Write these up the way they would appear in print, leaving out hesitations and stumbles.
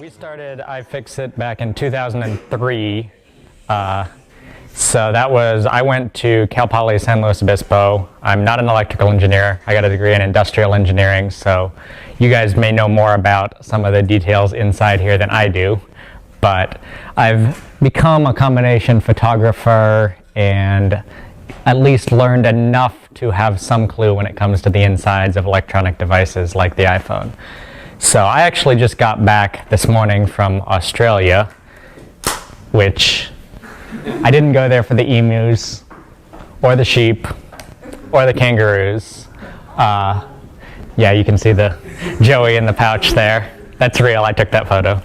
We started iFixit back in 2003. So that was, I went to Cal Poly San Luis Obispo. I'm not an electrical engineer. I got a degree in industrial engineering, so you guys may know more about some of the details inside here than I do. But I've become a combination photographer and at least learned enough to have some clue when it comes to the insides of electronic devices like the iPhone. So I actually just got back this morning from Australia, which I didn't go there for the emus, or the sheep, or the kangaroos. Yeah, you can see the Joey in the pouch there. That's real, I took that photo.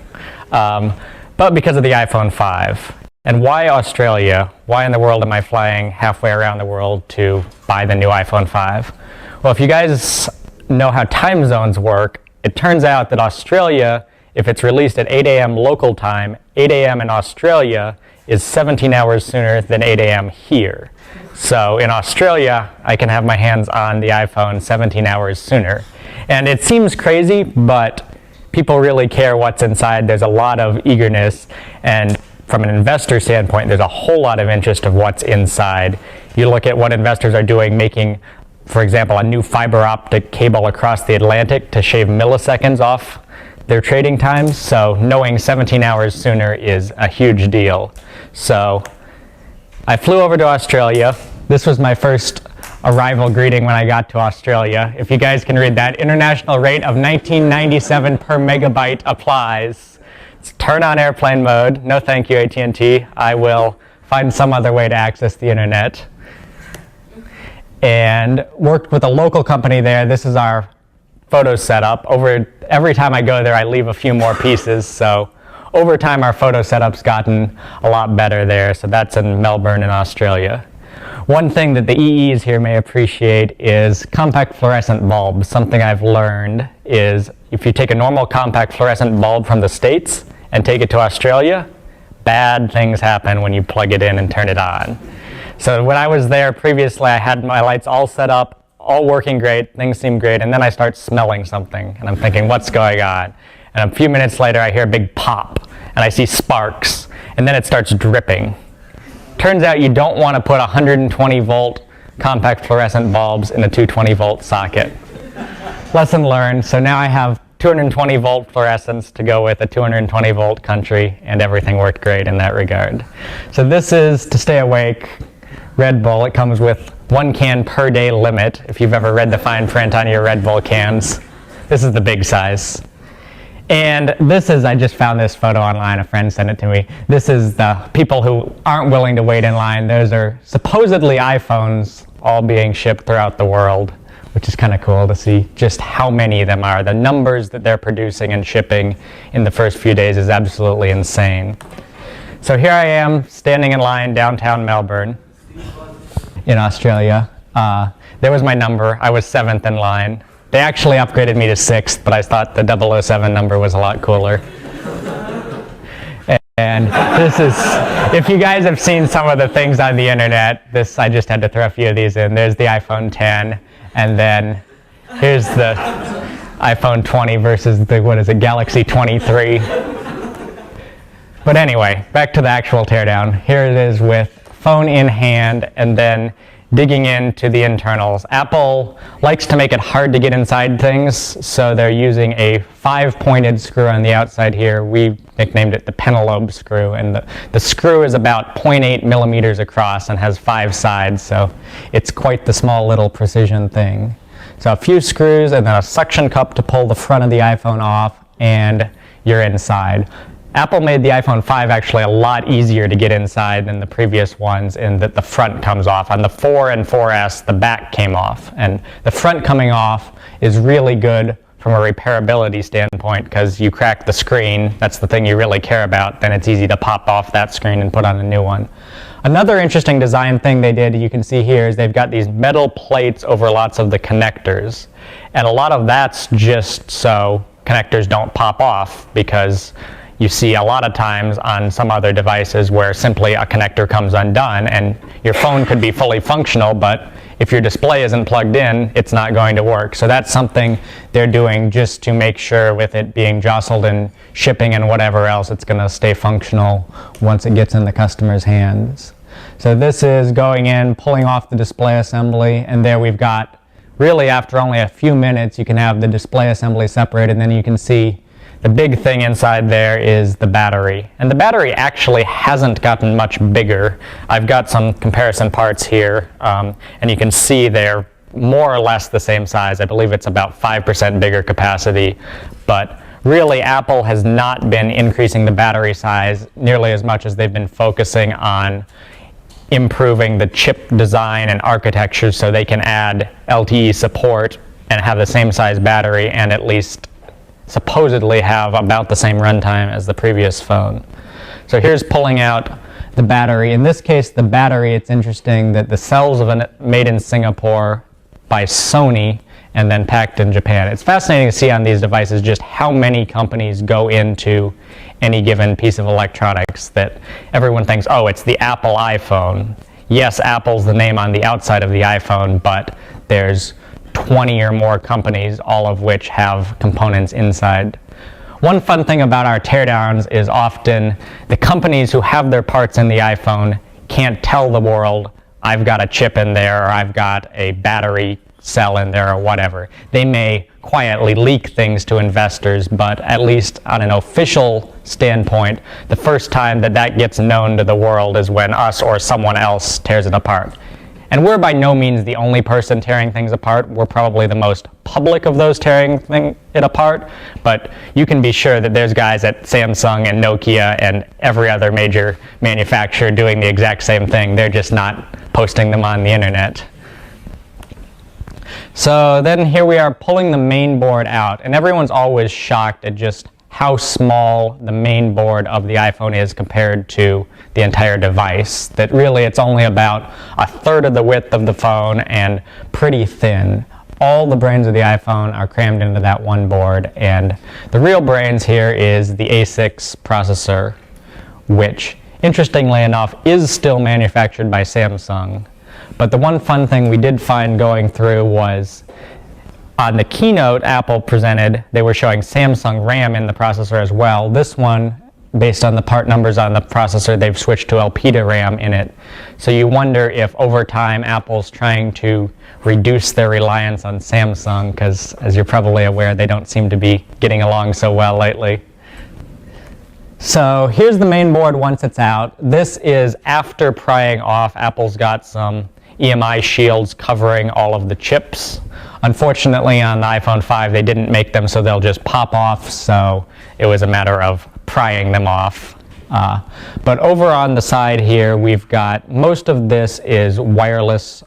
But because of the iPhone 5. And why Australia? Why in the world am I flying halfway around the world to buy the new iPhone 5? Well, if you guys know how time zones work, it turns out that Australia, if it's released at 8 a.m. local time, 8 a.m. in Australia is 17 hours sooner than 8 a.m. here. So in Australia, I can have my hands on the iPhone 17 hours sooner. And it seems crazy, but people really care what's inside. There's a lot of eagerness, and from an investor standpoint, there's a whole lot of interest of what's inside. You look at what investors are doing, making, for example, a new fiber optic cable across the Atlantic to shave milliseconds off their trading times. So knowing 17 hours sooner is a huge deal. So I flew over to Australia. This was my first arrival greeting when I got to Australia. If you guys can read that, international rate of 1997 per megabyte applies. Turn on airplane mode. No thank you, AT&T. I will find some other way to access the internet. And worked with a local company there. This is our photo setup. Every time I go there, I leave a few more pieces. So over time, our photo setup's gotten a lot better there. So that's in Melbourne in Australia. One thing that the EEs here may appreciate is compact fluorescent bulbs. Something I've learned is if you take a normal compact fluorescent bulb from the States and take it to Australia, bad things happen when you plug it in and turn it on. So when I was there previously, I had my lights all set up, all working great, things seem great, and then I start smelling something, and I'm thinking, what's going on? And a few minutes later, I hear a big pop, and I see sparks, and then it starts dripping. Turns out you don't want to put 120 volt compact fluorescent bulbs in a 220 volt socket. Lesson learned. So now I have 220 volt fluorescents to go with a 220 volt country, and everything worked great in that regard. So this is to stay awake. Red Bull. It comes with 1 can per day limit. If you've ever read the fine print on your Red Bull cans, this is the big size. And this is, I just found this photo online, a friend sent it to me. This is the people who aren't willing to wait in line. Those are supposedly iPhones all being shipped throughout the world, which is kind of cool to see just how many of them are. The numbers that they're producing and shipping in the first few days is absolutely insane. So here I am standing in line downtown Melbourne in Australia. There was my number. I was 7th in line. They actually upgraded me to 6th, but I thought the 007 number was a lot cooler. And this is, if you guys have seen some of the things on the internet, I just had to throw a few of these in. There's the iPhone 10, and then here's the iPhone 20 versus the, Galaxy 23. But anyway, back to the actual teardown. Here it is with phone in hand, and then digging into the internals. Apple likes to make it hard to get inside things, so they're using a 5-pointed screw on the outside here. We nicknamed it the Penelope screw, and the screw is about 0.8 millimeters across and has 5 sides, so it's quite the small little precision thing. So a few screws and then a suction cup to pull the front of the iPhone off, and you're inside. Apple made the iPhone 5 actually a lot easier to get inside than the previous ones in that the front comes off. On the 4 and 4S, the back came off. And the front coming off is really good from a repairability standpoint because you crack the screen, that's the thing you really care about, then it's easy to pop off that screen and put on a new one. Another interesting design thing they did, you can see here, is they've got these metal plates over lots of the connectors. And a lot of that's just so connectors don't pop off because you see a lot of times on some other devices where simply a connector comes undone and your phone could be fully functional, but if your display isn't plugged in, it's not going to work. So that's something they're doing just to make sure with it being jostled and shipping and whatever else, it's going to stay functional once it gets in the customer's hands. So this is going in, pulling off the display assembly, and there we've got, really after only a few minutes, you can have the display assembly separated, and then you can see the big thing inside there is the battery. And the battery actually hasn't gotten much bigger. I've got some comparison parts here, and you can see they're more or less the same size. I believe it's about 5% bigger capacity. But really, Apple has not been increasing the battery size nearly as much as they've been focusing on improving the chip design and architecture so they can add LTE support and have the same size battery and at least supposedly have about the same runtime as the previous phone. So here's pulling out the battery. In this case, the battery, it's interesting that the cells are made in Singapore by Sony and then packed in Japan. It's fascinating to see on these devices just how many companies go into any given piece of electronics that everyone thinks, oh, it's the Apple iPhone. Yes, Apple's the name on the outside of the iPhone, but there's 20 or more companies, all of which have components inside. One fun thing about our teardowns is often the companies who have their parts in the iPhone can't tell the world, I've got a chip in there, or I've got a battery cell in there, or whatever. They may quietly leak things to investors, but at least on an official standpoint, the first time that that gets known to the world is when us or someone else tears it apart. And we're by no means the only person tearing things apart. We're probably the most public of those tearing it apart. But you can be sure that there's guys at Samsung and Nokia and every other major manufacturer doing the exact same thing. They're just not posting them on the internet. So then here we are pulling the main board out. And everyone's always shocked at just how small the main board of the iPhone is compared to the entire device. That really it's only about a third of the width of the phone and pretty thin. All the brains of the iPhone are crammed into that one board, and the real brains here is the A6 processor, which interestingly enough is still manufactured by Samsung. But the one fun thing we did find going through was on the keynote Apple presented, they were showing Samsung RAM in the processor as well. This one, based on the part numbers on the processor, they've switched to Elpida RAM in it. So you wonder if over time Apple's trying to reduce their reliance on Samsung, because as you're probably aware, they don't seem to be getting along so well lately. So here's the main board once it's out. This is after prying off. Apple's got some EMI shields covering all of the chips. Unfortunately, on the iPhone 5, they didn't make them so they'll just pop off, so it was a matter of prying them off. But over on the side here, we've got most of this is wireless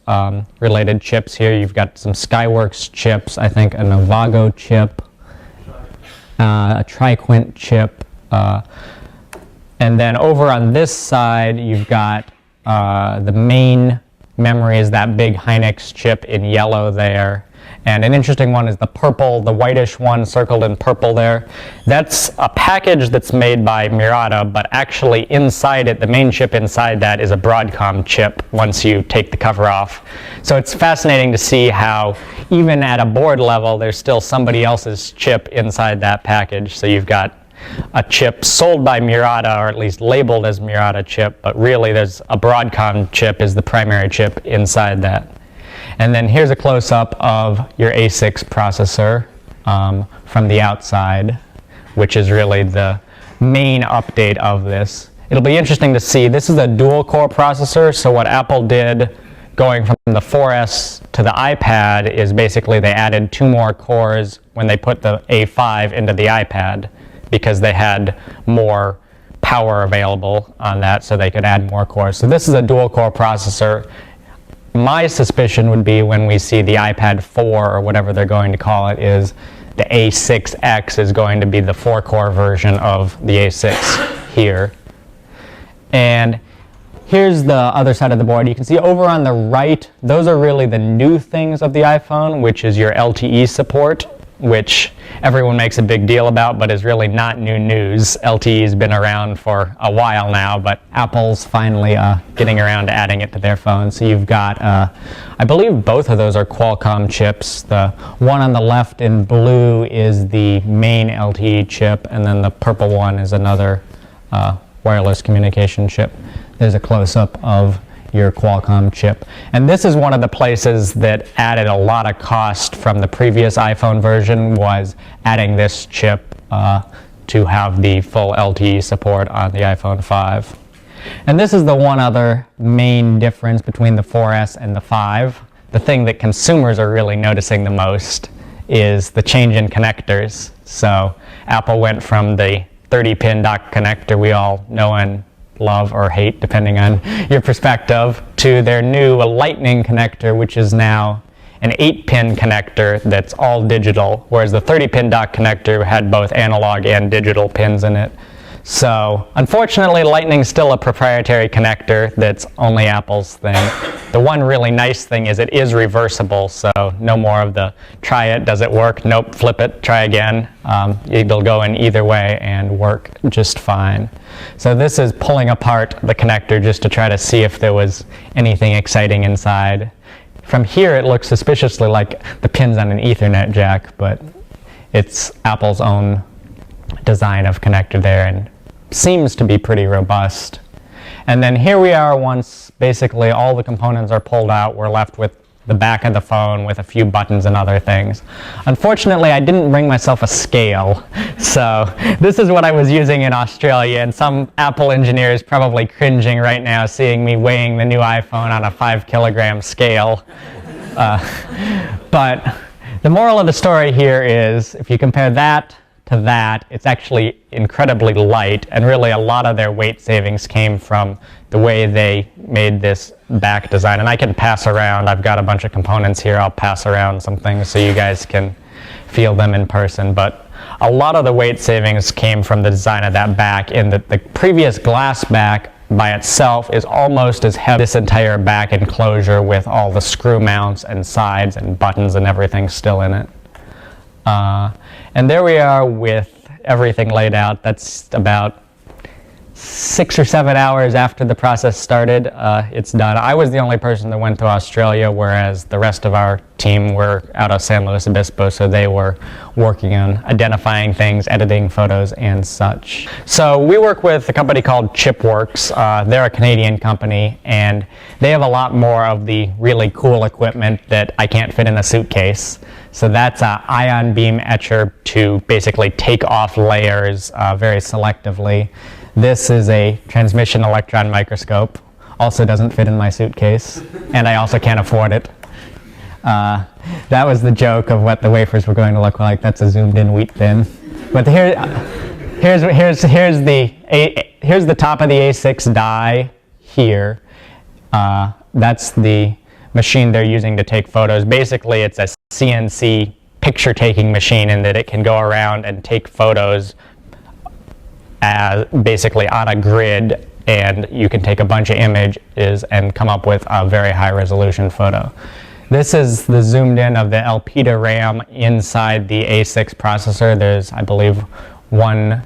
related chips here. You've got some Skyworks chips, I think a Navago chip, a TriQuint chip, and then over on this side, you've got the main memory is that big Hynix chip in yellow there. And an interesting one is the purple, the whitish one circled in purple there. That's a package that's made by Murata, but actually inside it, the main chip inside that is a Broadcom chip once you take the cover off. So it's fascinating to see how even at a board level, there's still somebody else's chip inside that package. So you've got a chip sold by Murata, or at least labeled as Murata chip, but really there's a Broadcom chip is the primary chip inside that. And then here's a close-up of your A6 processor from the outside, which is really the main update of this. It'll be interesting to see. This is a dual-core processor, so what Apple did going from the 4S to the iPad is basically they added 2 more cores when they put the A5 into the iPad, because they had more power available on that, so they could add more cores. So this is a dual-core processor. My suspicion would be when we see the iPad 4, or whatever they're going to call it, is the A6X is going to be the 4-core version of the A6 here. And here's the other side of the board. You can see over on the right, those are really the new things of the iPhone, which is your LTE support. which everyone makes a big deal about, but is really not new news. LTE's been around for a while now, but Apple's finally getting around to adding it to their phone. So you've got, I believe both of those are Qualcomm chips. The one on the left in blue is the main LTE chip, and then the purple one is another wireless communication chip. There's a close-up of your Qualcomm chip. And this is one of the places that added a lot of cost from the previous iPhone version, was adding this chip to have the full LTE support on the iPhone 5. And this is the one other main difference between the 4S and the 5. The thing that consumers are really noticing the most is the change in connectors. So Apple went from the 30-pin dock connector we all know and love or hate, depending on your perspective, to their new Lightning connector, which is now an 8-pin connector that's all digital, whereas the 30-pin dock connector had both analog and digital pins in it. So unfortunately, Lightning's still a proprietary connector that's only Apple's thing. The one really nice thing is it is reversible, so no more of the try it, does it work, nope, flip it, try again. It'll go in either way and work just fine. So this is pulling apart the connector just to try to see if there was anything exciting inside. From here it looks suspiciously like the pins on an Ethernet jack, but it's Apple's own design of connector there and seems to be pretty robust. And then here we are, once basically all the components are pulled out, we're left with the back of the phone with a few buttons and other things. Unfortunately, I didn't bring myself a scale, so this is what I was using in Australia, and some Apple engineers probably cringing right now seeing me weighing the new iPhone on a 5-kilogram scale. But the moral of the story here is, if you compare that to that, it's actually incredibly light, and really a lot of their weight savings came from the way they made this back design. And I can pass around, I've got a bunch of components here, I'll pass around some things so you guys can feel them in person. But a lot of the weight savings came from the design of that back, in that the previous glass back by itself is almost as heavy as this entire back enclosure, with all the screw mounts and sides and buttons and everything still in it. And there we are with everything laid out. That's about 6 or 7 hours after the process started. It's done. I was the only person that went to Australia, whereas the rest of our team were out of San Luis Obispo, so they were working on identifying things, editing photos, and such. So we work with a company called ChipWorks. They're a Canadian company, and they have a lot more of the really cool equipment that I can't fit in a suitcase. So that's an ion beam etcher to basically take off layers very selectively. This is a transmission electron microscope. Also doesn't fit in my suitcase, and I also can't afford it. That was the joke of what the wafers were going to look like. That's a zoomed-in wheat bin. But here's the top of the A6 die here. That's the machine they're using to take photos. Basically, it's a CNC picture-taking machine in that it can go around and take photos basically on a grid, and you can take a bunch of images and come up with a very high-resolution photo. This is the zoomed in of the Elpida RAM inside the A6 processor. There's, I believe, 1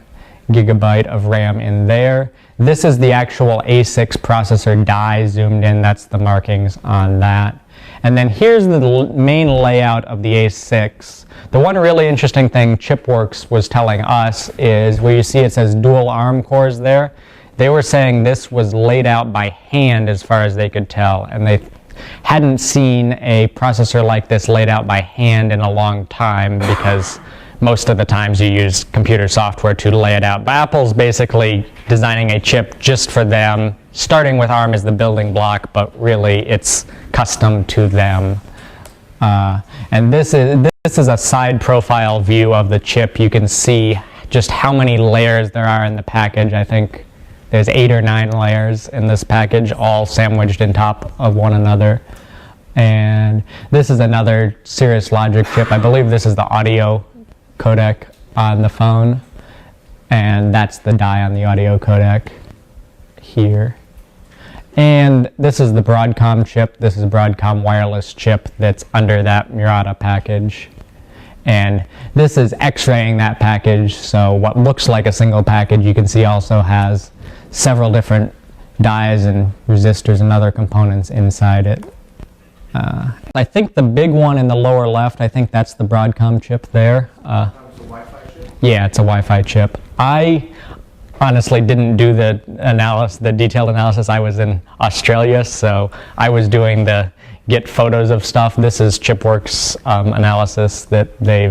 gigabyte of RAM in there. This is the actual A6 processor die zoomed in. That's the markings on that. And then here's the main layout of the A6. The one really interesting thing ChipWorks was telling us is where you see it says dual ARM cores there. They were saying this was laid out by hand as far as they could tell, and they hadn't seen a processor like this laid out by hand in a long time, because most of the times you use computer software to lay it out. But Apple's basically designing a chip just for them, starting with ARM as the building block, but really it's custom to them. And this is a side profile view of the chip. You can see just how many layers there are in the package. I think there's 8 or 9 layers in this package, all sandwiched in top of one another. And this is another Cirrus Logic chip. I believe this is the audio codec on the phone, and that's the die on the audio codec here. And this is the Broadcom chip. This is a Broadcom wireless chip that's under that Murata package. And this is x-raying that package, so what looks like a single package you can see also has several different dies and resistors and other components inside it. I think the big one in the lower left, I think that's the Broadcom chip there. It's a Wi-Fi chip? Yeah, it's a Wi-Fi chip. I honestly didn't do the detailed analysis. I was in Australia, so I was doing the get photos of stuff. This is Chipworks analysis that they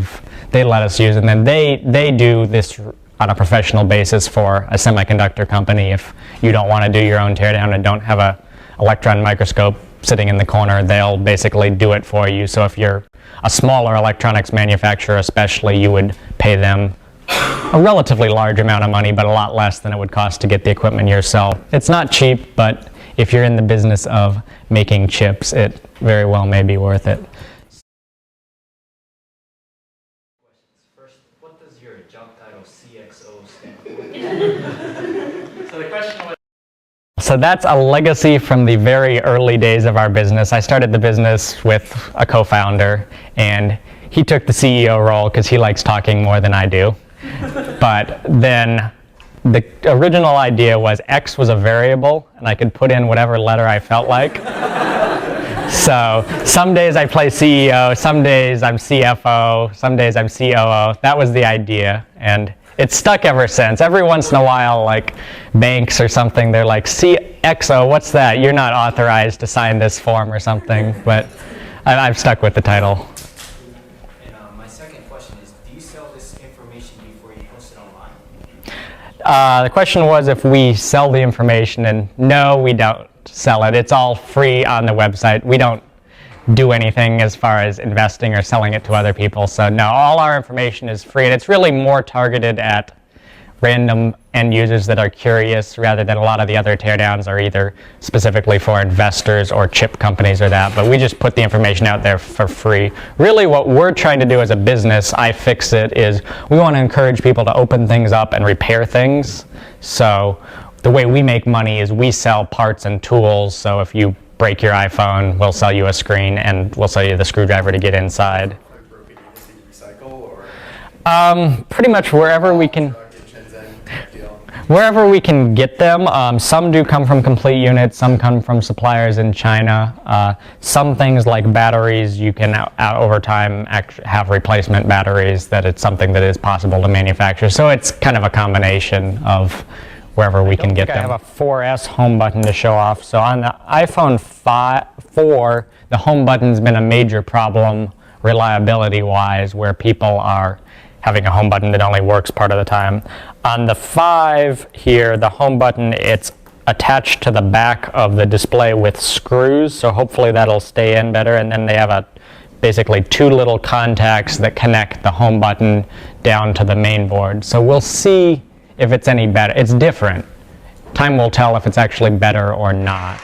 let us use, and then they do this on a professional basis for a semiconductor company. If you don't want to do your own teardown and don't have a electron microscope sitting in the corner, they'll basically do it for you. So if you're a smaller electronics manufacturer especially, you would pay them a relatively large amount of money, but a lot less than it would cost to get the equipment yourself. It's not cheap, but if you're in the business of making chips, it very well may be worth it. First, what does your job title CXO stand for? So the question was... So that's a legacy from the very early days of our business. I started the business with a co-founder, and he took the CEO role because he likes talking more than I do. But then the original idea was X was a variable, and I could put in whatever letter I felt like. So some days I play CEO, some days I'm CFO, some days I'm COO. That was the idea, and it's stuck ever since. Every once in a while, like banks or something, they're like, CXO, what's that? You're not authorized to sign this form or something, but I've stuck with the title. And my second question is, do you sell this information before you post it online? The question was if we sell the information, and no, we don't sell it. It's all free on the website. We don't do anything as far as investing or selling it to other people. So no, all our information is free, and it's really more targeted at random end users that are curious rather than a lot of the other teardowns are either specifically for investors or chip companies or that, but we just put the information out there for free. Really what we're trying to do as a business, iFixit, is we want to encourage people to open things up and repair things. So the way we make money is we sell parts and tools, so if you break your iPhone, we'll sell you a screen and we'll sell you the screwdriver to get inside. Like broken units that you recycle, or? Pretty much wherever we can. Wherever we can get them. Some do come from complete units, some come from suppliers in China. Some things like batteries, you can over time have replacement batteries, that it's something that is possible to manufacture. So it's kind of a combination of wherever we can get them. I have a 4S home button to show off. So on the iPhone 4, the home button's been a major problem reliability-wise, where people are having a home button that only works part of the time. On the 5 here, the home button, it's attached to the back of the display with screws, so hopefully that'll stay in better. And then they have basically 2 little contacts that connect the home button down to the main board. So we'll see if it's any better. It's different. Time will tell if it's actually better or not.